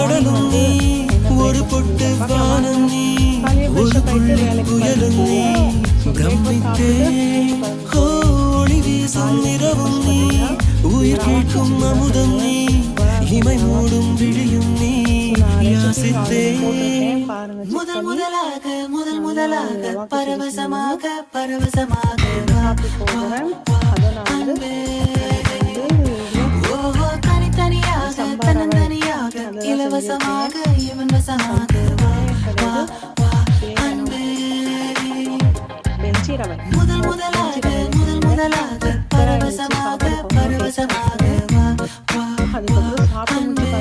கடலும் நீ ஒரு பொட்டு வானம் நீ ஒரு புள்ளி புயலும் நீ பிரமித்தே ஒளி வீசும் நிறவும் நீ உயிர் கேட்கும் அமுதம் நீ இமை மூடும் விழியும் நீ யாசித்தே முதல் முதலாக முதல் முதலாக பரவசமாக பரவசமாக அன்பே ஓஹோ தனித்தனியாக தன்னந்தனியாக இலவசமாக இவன் வசமாக வா வா அன்பே முதல் முதலாக முதல் முதலாக பரவசமாக பரவசமாக வா வா அன்பே